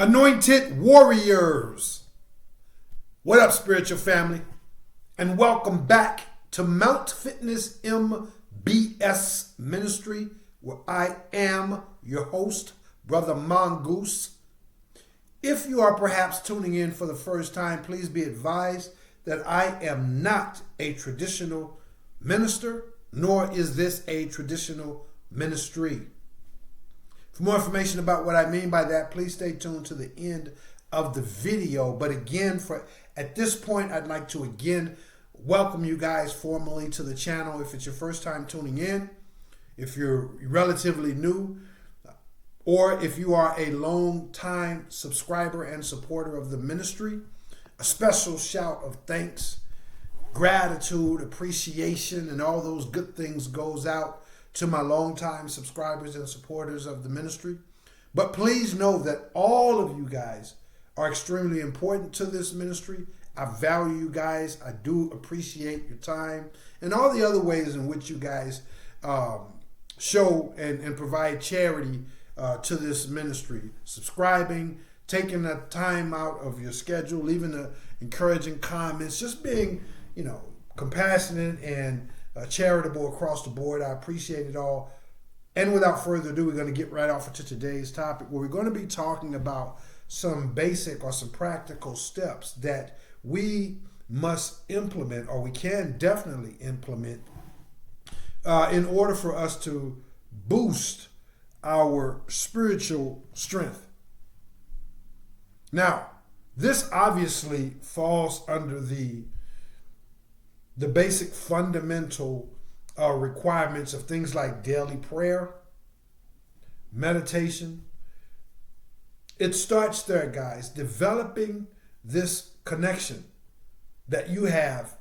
Anointed warriors. What up, spiritual family? And welcome back to Mount Fitness MBS Ministry, where I am your host, Brother Mongoose. If you are perhaps tuning in for the first time, please be advised that I am not a traditional minister, nor is this a traditional ministry. For more information about what I mean by that, please stay tuned to the end of the video. But again, at this point, I'd like to again welcome you guys formally to the channel. If it's your first time tuning in, if you're relatively new, or if you are a long time subscriber and supporter of the ministry, a special shout of thanks, gratitude, appreciation, and all those good things goes out to my longtime subscribers and supporters of the ministry. But please know that all of you guys are extremely important to this ministry. I value you guys. I do appreciate your time and all the other ways in which you guys show and provide charity to this ministry. Subscribing, taking the time out of your schedule, leaving the encouraging comments, just being, compassionate and charitable across the board. I appreciate it all. And without further ado, we're going to get right off into today's topic, where we're going to be talking about some basic or some practical steps that we must implement, or we can definitely implement, in order for us to boost our spiritual strength. Now, this obviously falls under the basic fundamental requirements of things like daily prayer, meditation. It starts there, guys, developing this connection that you have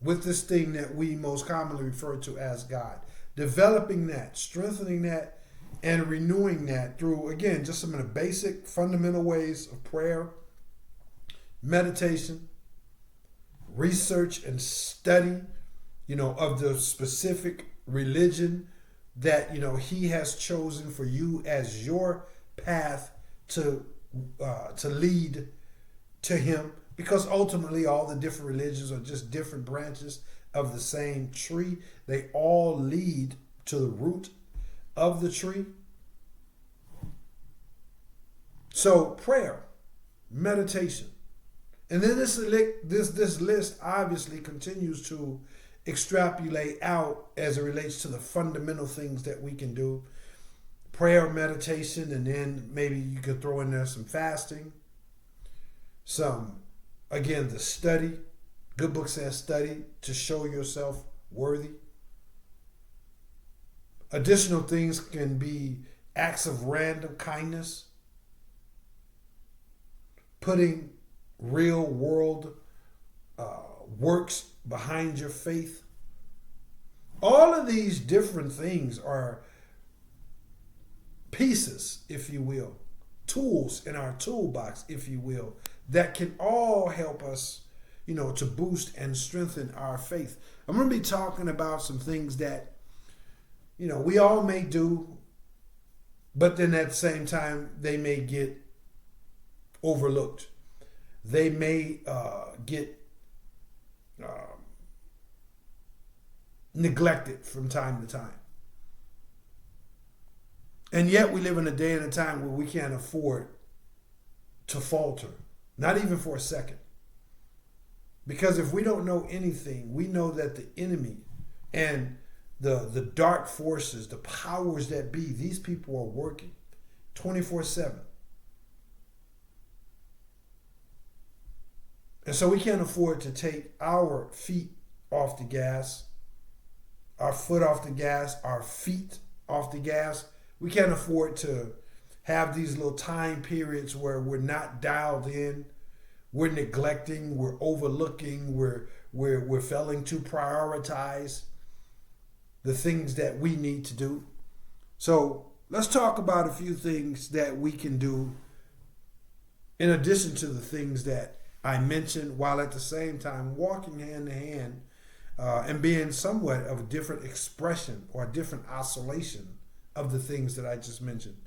with this thing that we most commonly refer to as God. Developing that, strengthening that, and renewing that through, again, just some of the basic fundamental ways of prayer, meditation, research and study, of the specific religion that, he has chosen for you as your path to lead to him. Because ultimately all the different religions are just different branches of the same tree. They all lead to the root of the tree. So prayer, meditation. And then this list obviously continues to extrapolate out as it relates to the fundamental things that we can do. Prayer, meditation, and then maybe you could throw in there some fasting. The study. Good book says study to show yourself worthy. Additional things can be acts of random kindness, putting real world works behind your faith. All of these different things are pieces, if you will, tools in our toolbox, if you will, that can all help us, to boost and strengthen our faith. I'm going to be talking about some things that, we all may do, but then at the same time, they may get overlooked. They may get neglected from time to time. And yet we live in a day and a time where we can't afford to falter, not even for a second. Because if we don't know anything, we know that the enemy and the dark forces, the powers that be, these people are working 24/7. And so we can't afford to take our feet off the gas, our foot off the gas, our feet off the gas. We can't afford to have these little time periods where we're not dialed in, we're neglecting, we're overlooking, we're failing to prioritize the things that we need to do. So let's talk about a few things that we can do in addition to the things that I mentioned, while at the same time walking hand in hand and being somewhat of a different expression or a different oscillation of the things that I just mentioned.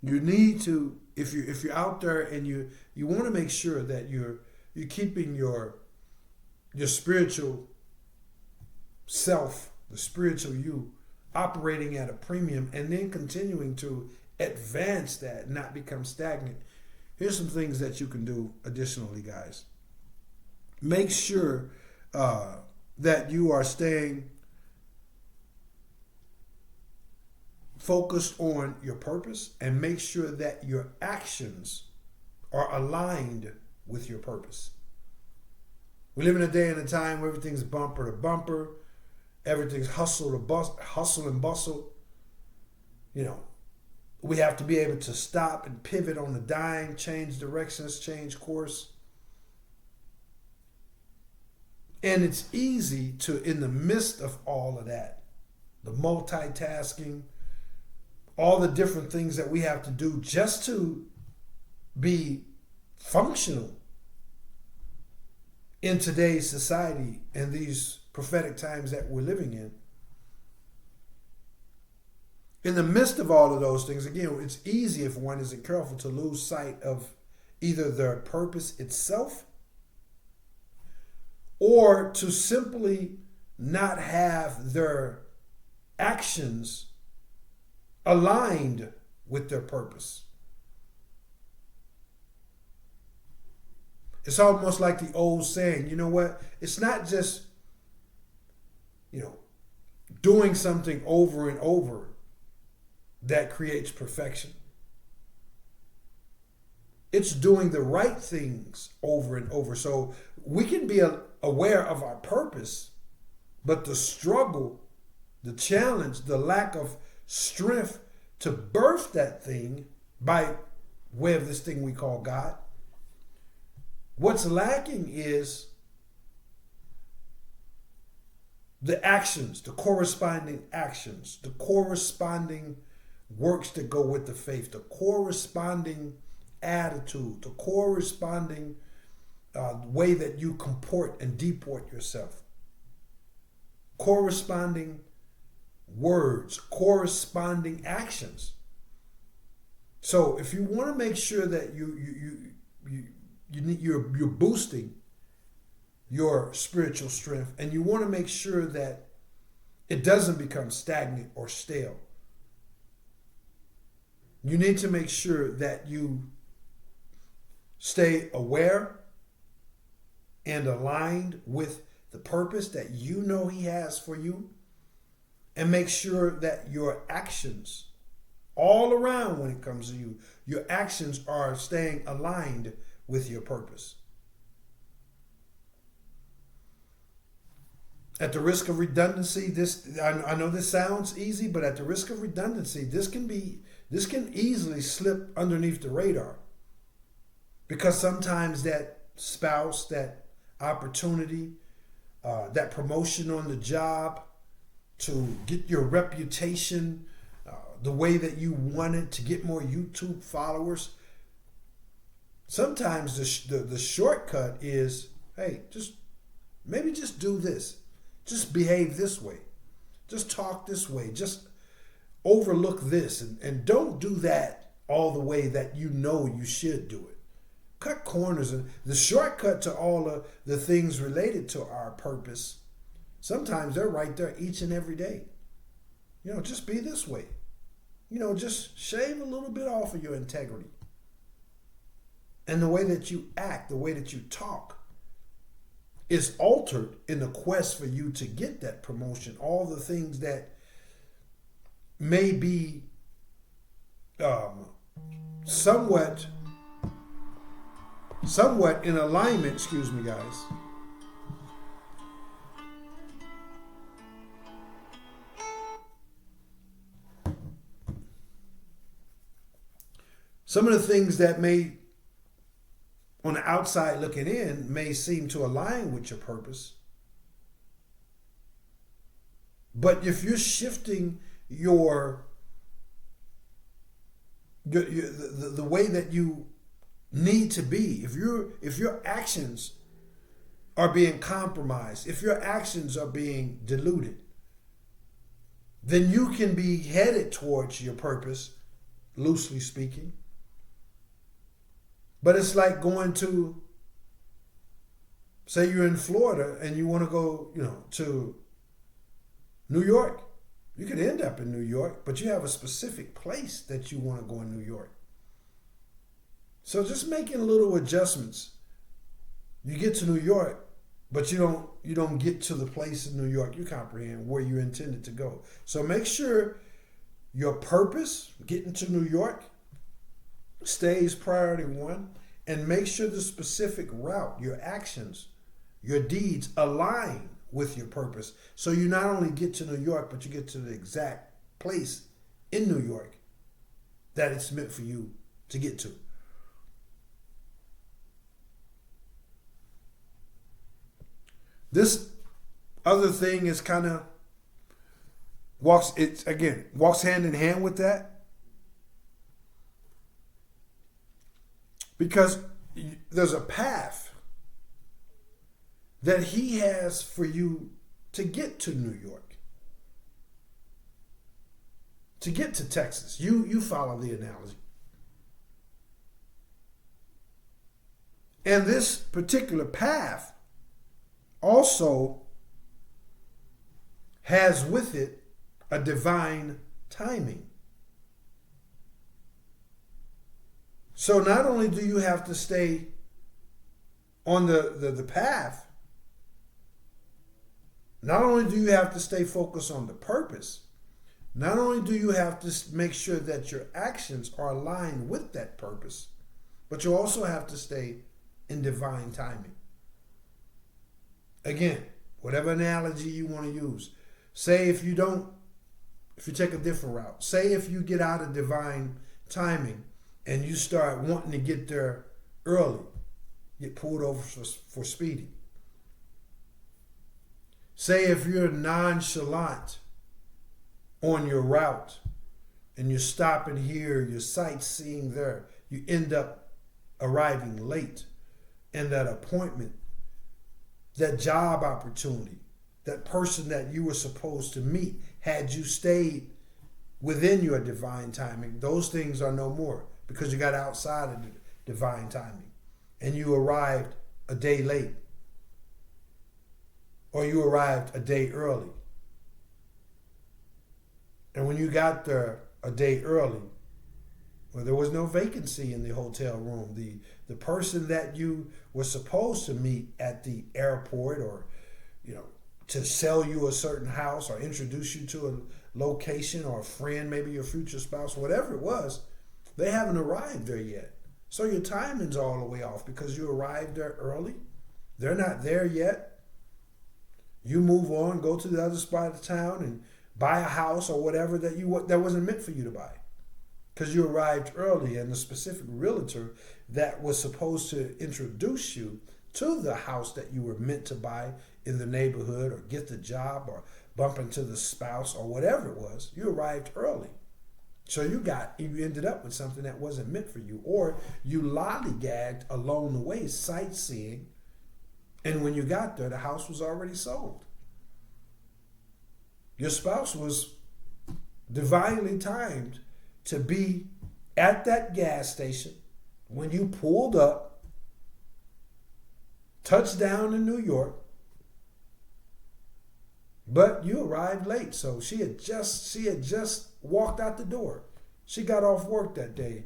You need to, if you're out there and you want to make sure that you're keeping your spiritual self, the spiritual you, operating at a premium, and then continuing to advance that, not become stagnant. Here's some things that you can do additionally, guys. Make sure that you are staying focused on your purpose, and make sure that your actions are aligned with your purpose. We live in a day and a time where everything's bumper to bumper, everything's hustle and bustle. You know, we have to be able to stop and pivot on the dime, change directions, change course. And it's easy to, in the midst of all of that, the multitasking, all the different things that we have to do just to be functional in today's society and these prophetic times that we're living in. In the midst of all of those things, again, it's easy if one isn't careful to lose sight of either their purpose itself, or to simply not have their actions aligned with their purpose. It's almost like the old saying, you know what? It's not just, doing something over and over that creates perfection. It's doing the right things over and over. So we can be aware of our purpose, but the struggle, the challenge, the lack of strength to birth that thing by way of this thing we call God. What's lacking is the actions, the corresponding actions, the corresponding works that go with the faith, the corresponding attitude, the corresponding way that you comport and deport yourself, corresponding words, corresponding actions. So if you want to make sure that you're boosting your spiritual strength, and you want to make sure that it doesn't become stagnant or stale, you need to make sure that you stay aware and aligned with the purpose that you know He has for you, and make sure that your actions all around, when it comes to you, your actions are staying aligned with your purpose. At the risk of redundancy, I know this sounds easy, but at the risk of redundancy, this can easily slip underneath the radar, because sometimes that spouse, that opportunity, that promotion on the job, to get your reputation the way that you wanted, to get more YouTube followers, sometimes the shortcut is, hey, just do this. Just behave this way. Just talk this way. Just overlook this. And don't do that all the way that you know you should do it. Cut corners. And the shortcut to all of the things related to our purpose, sometimes they're right there each and every day. Just be this way. Just shave a little bit off of your integrity. And the way that you act, the way that you talk, is altered in the quest for you to get that promotion. All the things that may be somewhat in alignment, excuse me, guys. Some of the things that may, on the outside looking in, may seem to align with your purpose. But if you're shifting the way that you need to be, if your actions are being compromised, if your actions are being diluted, then you can be headed towards your purpose loosely speaking. But it's like going to, say you're in Florida and you want to go, to New York. You could end up in New York, but you have a specific place that you want to go in New York. So just making little adjustments. You get to New York, but you don't get to the place in New York, you comprehend, where you intended to go. So make sure your purpose, getting to New York, stays priority one, and make sure the specific route, your actions, your deeds align with your purpose. So you not only get to New York, but you get to the exact place in New York that it's meant for you to get to. This other thing is kind of walks hand in hand with that, because there's a path that he has for you to get to New York, to get to Texas. You follow the analogy. And this particular path also has with it a divine timing. So not only do you have to stay on the path, not only do you have to stay focused on the purpose, not only do you have to make sure that your actions are aligned with that purpose, but you also have to stay in divine timing. Again, whatever analogy you want to use. Say if you take a different route. Say if you get out of divine timing and you start wanting to get there early, get pulled over for speeding. Say if you're nonchalant on your route and you're stopping here, you're sightseeing there, you end up arriving late, and that appointment, that job opportunity, that person that you were supposed to meet, had you stayed within your divine timing, those things are no more, because you got outside of the divine timing and you arrived a day late, or you arrived a day early. And when you got there a day early, well, there was no vacancy in the hotel room. The person that you were supposed to meet at the airport, or to sell you a certain house or introduce you to a location, or a friend, maybe your future spouse, whatever it was, they haven't arrived there yet. So your timing's all the way off because you arrived there early. They're not there yet. You move on, go to the other spot of town and buy a house or whatever that wasn't meant for you to buy, because you arrived early, and the specific realtor that was supposed to introduce you to the house that you were meant to buy in the neighborhood, or get the job, or bump into the spouse, or whatever it was, you arrived early. So you ended up with something that wasn't meant for you, or you lollygagged along the way sightseeing, and when you got there, the house was already sold. Your spouse was divinely timed to be at that gas station when you pulled up, touched down in New York, but you arrived late. So she had just walked out the door. She got off work that day.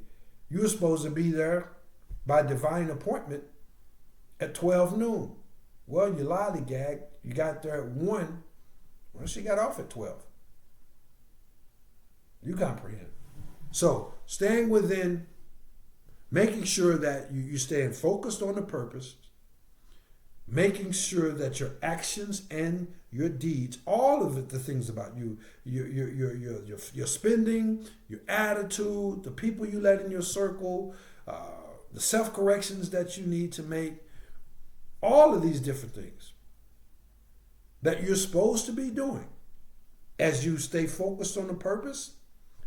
You were supposed to be there by divine appointment at 12 noon. Well, you lollygagged. You got there at 1. Well, she got off at 12. You comprehend. So staying within, making sure that you staying focused on the purpose, making sure that your actions and your deeds, all of it, the things about you, your spending, your attitude, the people you let in your circle, the self-corrections that you need to make, all of these different things that you're supposed to be doing as you stay focused on the purpose.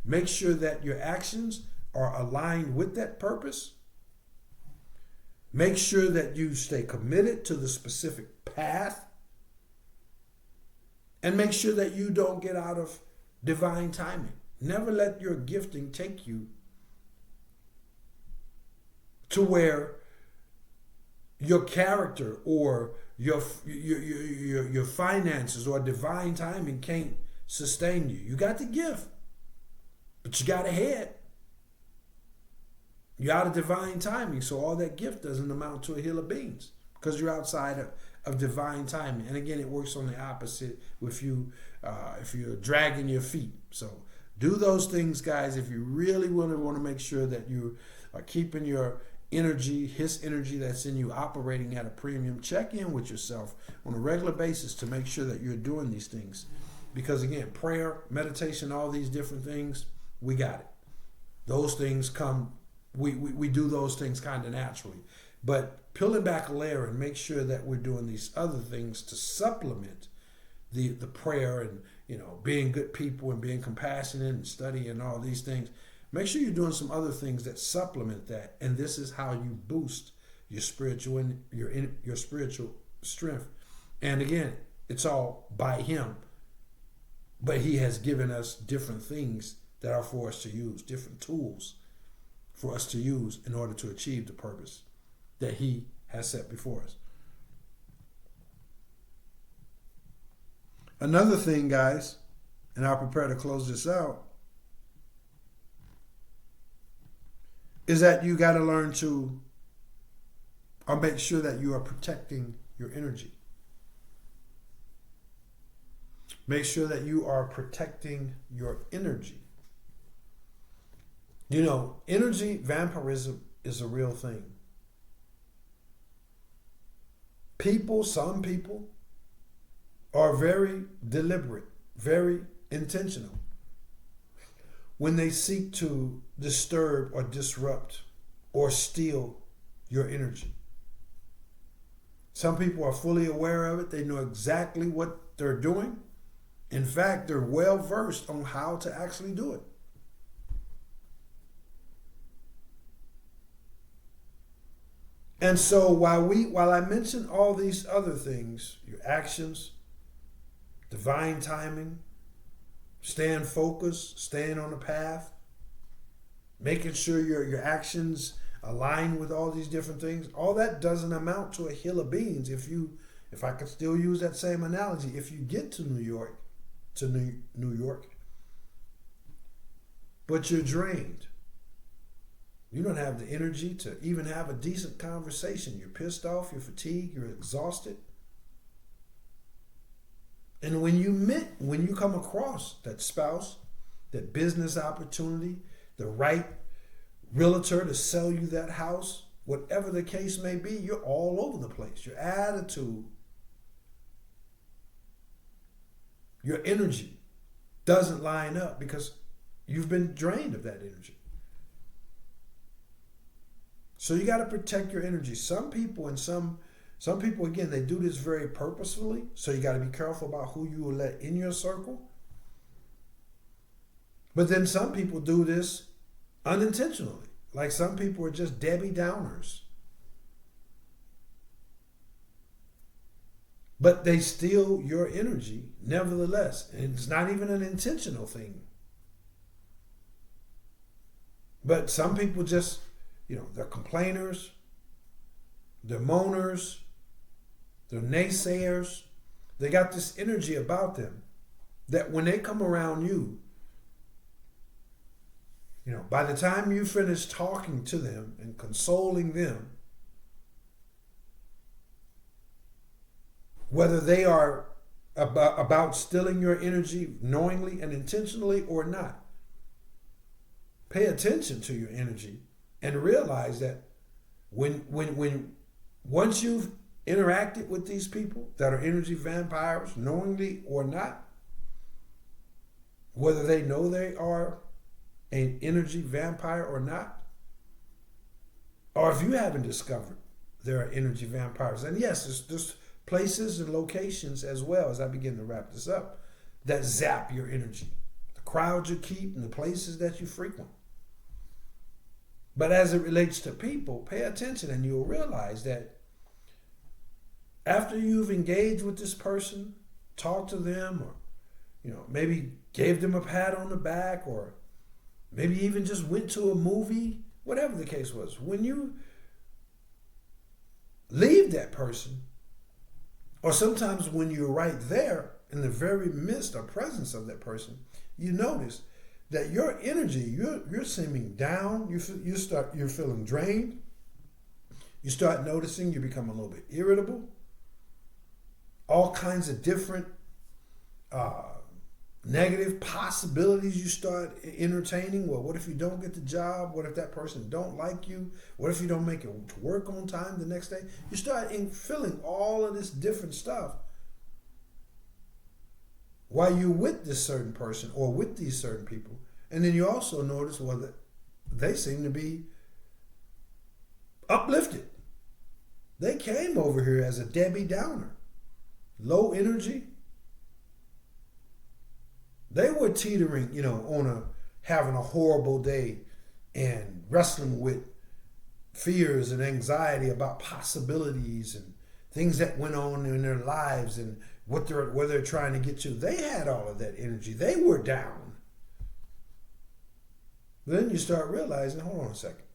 Make sure that your actions are aligned with that purpose. Make sure that you stay committed to the specific path. And make sure that you don't get out of divine timing. Never let your gifting take you to where your character or your finances or divine timing can't sustain you. You got the gift, but you got a head. You're out of divine timing, so all that gift doesn't amount to a hill of beans because you're outside of divine timing. And again, it works on the opposite with you if you're dragging your feet. So do those things, guys, if you really want to make sure that you are keeping your energy, his energy that's in you, operating at a premium. Check in with yourself on a regular basis to make sure that you're doing these things. Because again, prayer, meditation, all these different things, we got it. Those things come, we do those things kind of naturally. But peeling back a layer and make sure that we're doing these other things to supplement the prayer and, being good people and being compassionate and studying all these things. Make sure you're doing some other things that supplement that, and this is how you boost your spiritual strength. And again, it's all by Him, but He has given us different things that are for us to use, different tools for us to use in order to achieve the purpose that He has set before us. Another thing, guys, and I'll prepare to close this out, is that you got to learn to or make sure that you are protecting your energy. Make sure that you are protecting your energy. Energy vampirism is a real thing. Some people are very deliberate, very intentional when they seek to disturb or disrupt or steal your energy. Some people are fully aware of it. They know exactly what they're doing. In fact, they're well versed on how to actually do it. And so while I mention all these other things, your actions, divine timing, staying focused, staying on the path, making sure your actions align with all these different things, all that doesn't amount to a hill of beans if I could still use that same analogy. If you get to New York, but you're drained, you don't have the energy to even have a decent conversation. You're pissed off, you're fatigued, you're exhausted. And when you come across that spouse, that business opportunity, the right realtor to sell you that house, whatever the case may be, you're all over the place. Your attitude, your energy doesn't line up because you've been drained of that energy. So you got to protect your energy. Some people, again, they do this very purposefully. So you got to be careful about who you will let in your circle. But then some people do this unintentionally. Like some people are just Debbie Downers. But they steal your energy nevertheless. And it's not even an intentional thing. But some people just, they're complainers, they're moaners, they're naysayers. They got this energy about them that when they come around you, by the time you finish talking to them and consoling them, whether they are about stealing your energy knowingly and intentionally or not, pay attention to your energy and realize that once you've interacted with these people that are energy vampires, knowingly or not, whether they know they are an energy vampire or not, or if you haven't discovered there are energy vampires, and yes, there's places and locations as well, as I begin to wrap this up, that zap your energy, the crowds you keep and the places that you frequent. But as it relates to people, pay attention and you'll realize that after you've engaged with this person, talked to them, or maybe gave them a pat on the back, or maybe even just went to a movie, whatever the case was, when you leave that person, or sometimes when you're right there in the very midst or presence of that person, you notice that your energy, you're seeming down. You're feeling drained. You start noticing you become a little bit irritable. All kinds of different negative possibilities you start entertaining. Well, what if you don't get the job? What if that person don't like you? What if you don't make it to work on time the next day? You start feeling all of this different stuff while you're with this certain person or with these certain people. And then you also notice, well, that they seem to be uplifted. They came over here as a Debbie Downer, low energy. They were teetering, on having a horrible day and wrestling with fears and anxiety about possibilities and things that went on in their lives and where they're trying to get to. They had all of that energy. They were down. Then you start realizing, hold on a second.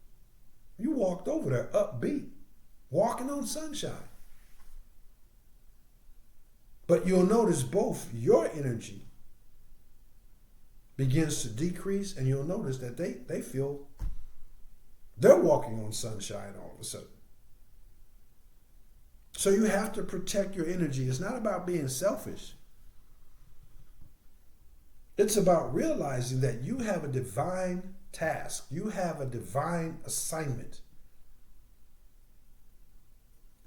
You walked over there upbeat, walking on sunshine. But you'll notice both your energy begins to decrease, and you'll notice that they feel they're walking on sunshine all of a sudden. So you have to protect your energy. It's not about being selfish. It's about realizing that you have a divine task. You have a divine assignment.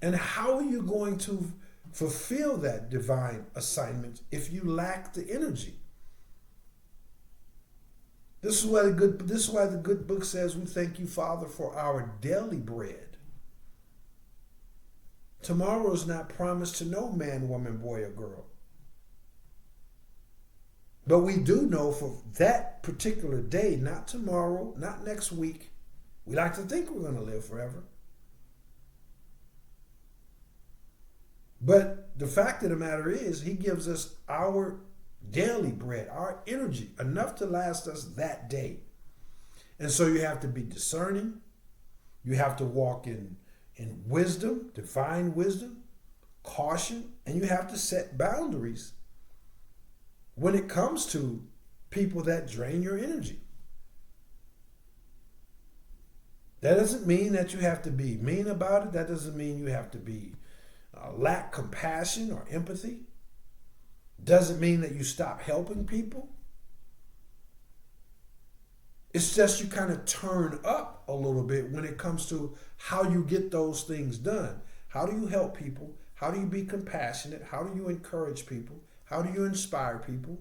And how are you going to fulfill that divine assignment if you lack the energy? This is why the good book says, we thank you, Father, for our daily bread. Tomorrow is not promised to no man, woman, boy, or girl. But we do know for that particular day, not tomorrow, not next week. We like to think we're going to live forever. But the fact of the matter is, he gives us our daily bread, our energy, enough to last us that day. And so you have to be discerning. You have to walk in wisdom, divine wisdom, caution, and you have to set boundaries when it comes to people that drain your energy. That doesn't mean that you have to be mean about it. That doesn't mean you have to be lack compassion or empathy. Doesn't mean that you stop helping people. It's just you kind of turn up a little bit when it comes to how you get those things done. How do you help people? How do you be compassionate? How do you encourage people? How do you inspire people?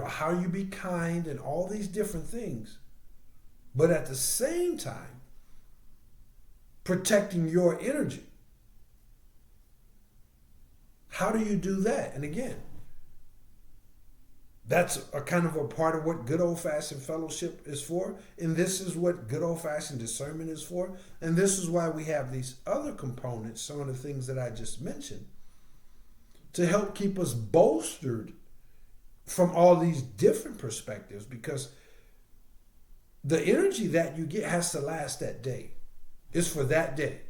How do you be kind and all these different things. But at the same time, protecting your energy. How do you do that? And again, that's a kind of a part of what good old-fashioned fellowship is for. And this is what good old-fashioned discernment is for. And this is why we have these other components, some of the things that I just mentioned, to help keep us bolstered from all these different perspectives, because the energy that you get has to last that day. It's for that day.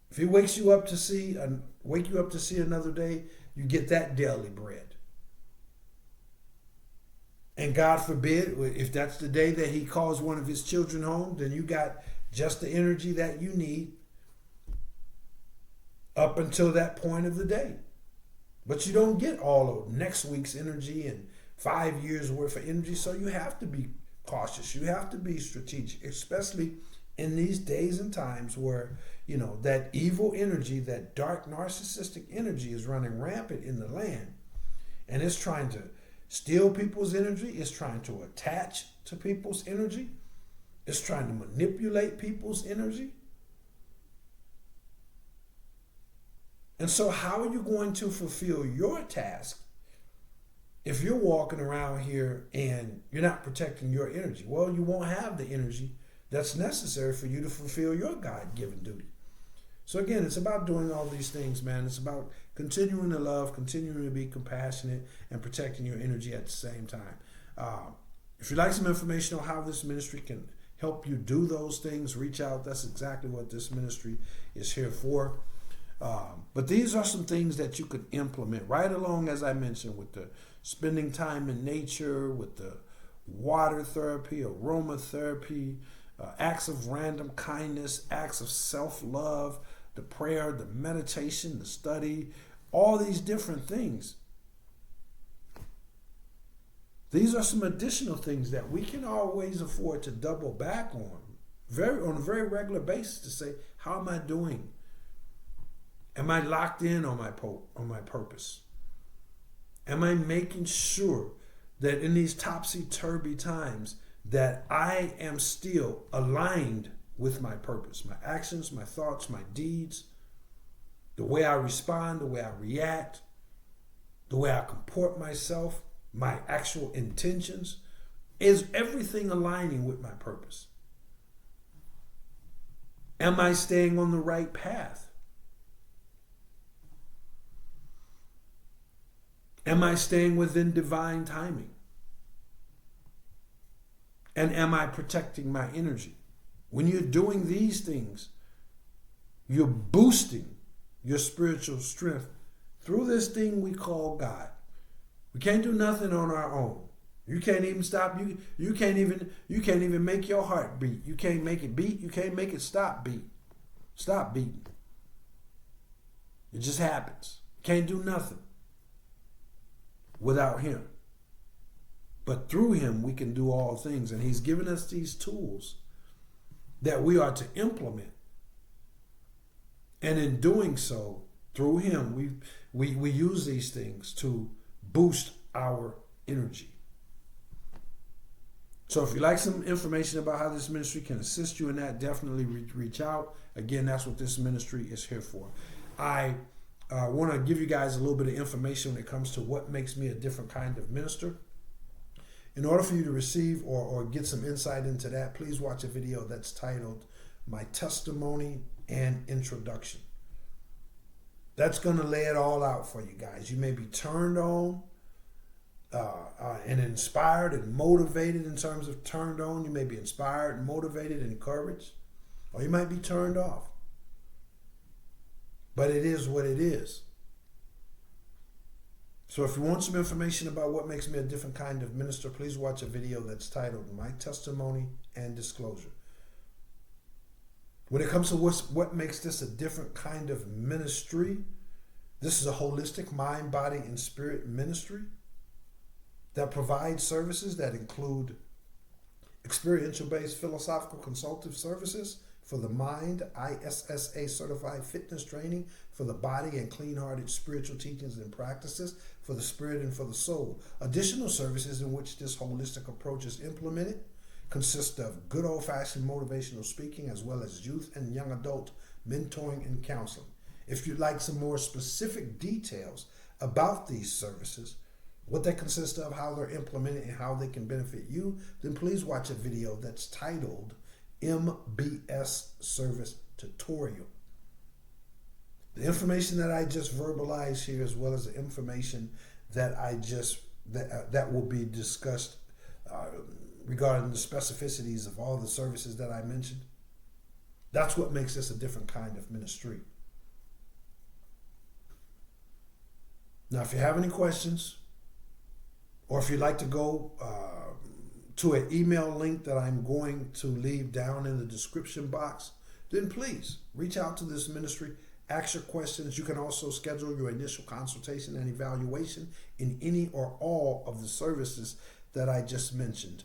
If he wakes you up to see another day, you get that daily bread. And God forbid, if that's the day that he calls one of his children home, then you got just the energy that you need up until that point of the day. But you don't get all of next week's energy and 5 years worth of energy. So you have to be cautious. You have to be strategic, especially in these days and times where, that evil energy, that dark narcissistic energy is running rampant in the land. And it's trying to steal people's energy. It's trying to attach to people's energy. It's trying to manipulate people's energy. And so how are you going to fulfill your task if you're walking around here and you're not protecting your energy? Well, you won't have the energy that's necessary for you to fulfill your God-given duty. So again, it's about doing all these things, man. It's about continuing to love, continuing to be compassionate, and protecting your energy at the same time. If you'd like some information on how this ministry can help you do those things, reach out. That's exactly what this ministry is here for. But these are some things that you could implement right along, as I mentioned, with the spending time in nature, with the water therapy, aromatherapy, acts of random kindness, acts of self-love, the prayer, the meditation, the study, all these different things. These are some additional things that we can always afford to double back on a very regular basis to say, how am I doing? Am I locked in on my purpose? Am I making sure that in these topsy-turvy times that I am still aligned with my purpose, my actions, my thoughts, my deeds, the way I respond, the way I react, the way I comport myself, my actual intentions? Is everything aligning with my purpose? Am I staying on the right path? Am I staying within divine timing? And am I protecting my energy? When you're doing these things, you're boosting your spiritual strength through this thing we call God. We can't do nothing on our own. You can't even stop. You can't even make your heart beat. You can't make it beat. You can't make it stop beating. It just happens. You can't do nothing without him. But through him, we can do all things. And he's given us these tools that we are to implement. And in doing so, through him, we use these things to boost our energy. So if you'd like some information about how this ministry can assist you in that, definitely reach out. Again, that's what this ministry is here for. I want to give you guys a little bit of information when it comes to what makes me a different kind of minister. In order for you to receive or get some insight into that, please watch a video that's titled My Testimony and Introduction. That's going to lay it all out for you guys. You may be turned on and inspired and motivated. In terms of turned on, you may be inspired and motivated and encouraged, or you might be turned off. But it is what it is. So if you want some information about what makes me a different kind of minister, please watch a video that's titled My Testimony and Disclosure. When it comes to what makes this a different kind of ministry, this is a holistic mind, body, and spirit ministry that provides services that include experiential-based philosophical consultative services for the mind, ISSA certified fitness training for the body, and clean-hearted spiritual teachings and practices for the spirit and for the soul. Additional services in which this holistic approach is implemented consist of good old-fashioned motivational speaking, as well as youth and young adult mentoring and counseling. If you'd like some more specific details about these services, what they consist of, how they're implemented, and how they can benefit you, then please watch a video that's titled MBS Service Tutorial. The information that I just verbalized here, as well as the information that that will be discussed regarding the specificities of all the services that I mentioned, that's what makes this a different kind of ministry. Now, if you have any questions, or if you'd like to go to an email link that I'm going to leave down in the description box, then please reach out to this ministry, ask your questions. You can also schedule your initial consultation and evaluation in any or all of the services that I just mentioned.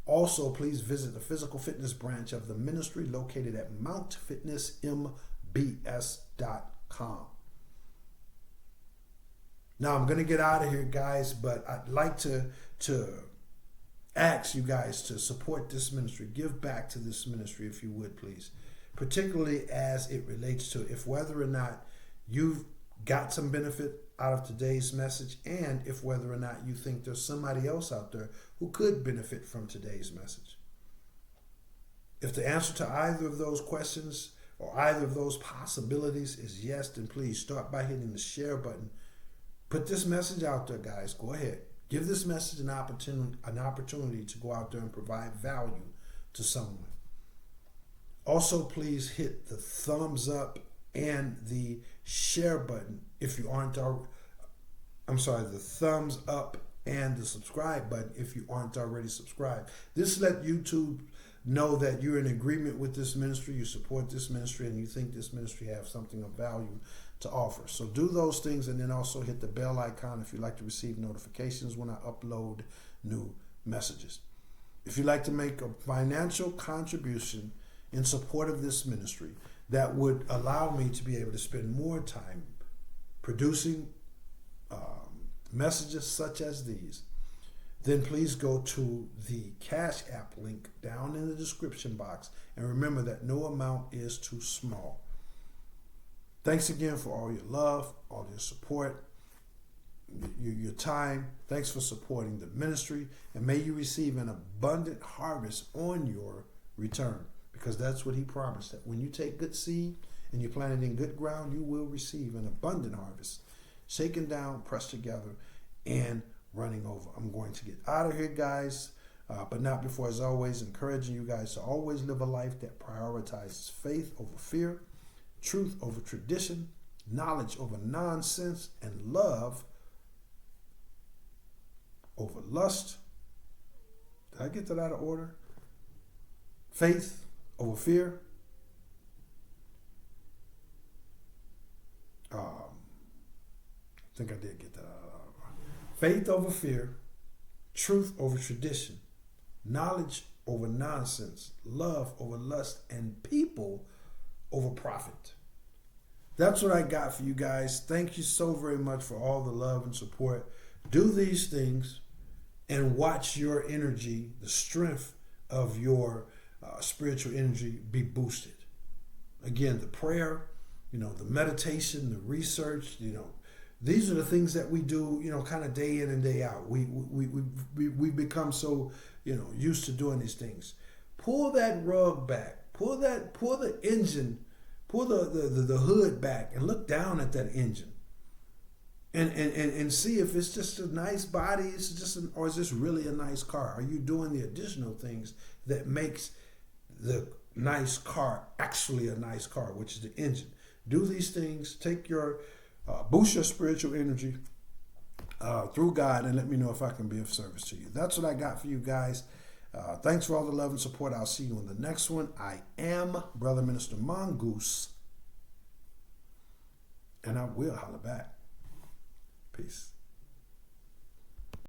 Also, please visit the physical fitness branch of the ministry located at mountfitnessmbs.com. Now, I'm going to get out of here, guys, but I'd like to ask you guys to support this ministry. Give back to this ministry, if you would, please. Particularly as it relates to if whether or not you've got some benefit out of today's message, and if whether or not you think there's somebody else out there who could benefit from today's message. If the answer to either of those questions or either of those possibilities is yes, then please start by hitting the share button. Put this message out there, guys. Go ahead. Give this message an opportunity to go out there and provide value to someone. Also, please hit the thumbs up and the share button if you aren't already. I'm sorry, the thumbs up and the subscribe button if you aren't already subscribed. This let YouTube know that you're in agreement with this ministry, you support this ministry, and you think this ministry has something of value to offer. So do those things, and then also hit the bell icon if you'd like to receive notifications when I upload new messages. If you'd like to make a financial contribution in support of this ministry that would allow me to be able to spend more time producing messages such as these, then please go to the Cash App link down in the description box. And remember that no amount is too small. Thanks again for all your love, all your support, your time. Thanks for supporting the ministry. And may you receive an abundant harvest on your return, because that's what he promised, that when you take good seed and you plant it in good ground, you will receive an abundant harvest, shaken down, pressed together, and running over. I'm going to get out of here, guys, but not before, as always, encouraging you guys to always live a life that prioritizes faith over fear, truth over tradition, knowledge over nonsense, and love over lust. Did I get that out of order? Faith over fear. I think I did get that out of order. Faith over fear, truth over tradition, knowledge over nonsense, love over lust, and people over profit. That's what I got for you guys. Thank you so very much for all the love and support. Do these things and watch your energy, the strength of your spiritual energy be boosted. Again, the prayer, the meditation, the research, these are the things that we do, kind of day in and day out. We become so, used to doing these things. Pull that rug back. Pull the engine, pull the hood back and look down at that engine. And see if it's just a nice body, or is this really a nice car? Are you doing the additional things that makes the nice car actually a nice car, which is the engine? Do these things, take your boost your spiritual energy through God, and let me know if I can be of service to you. That's what I got for you guys. Thanks for all the love and support. I'll see you in the next one. I am Brother Minister Mongoose, and I will holler back. Peace.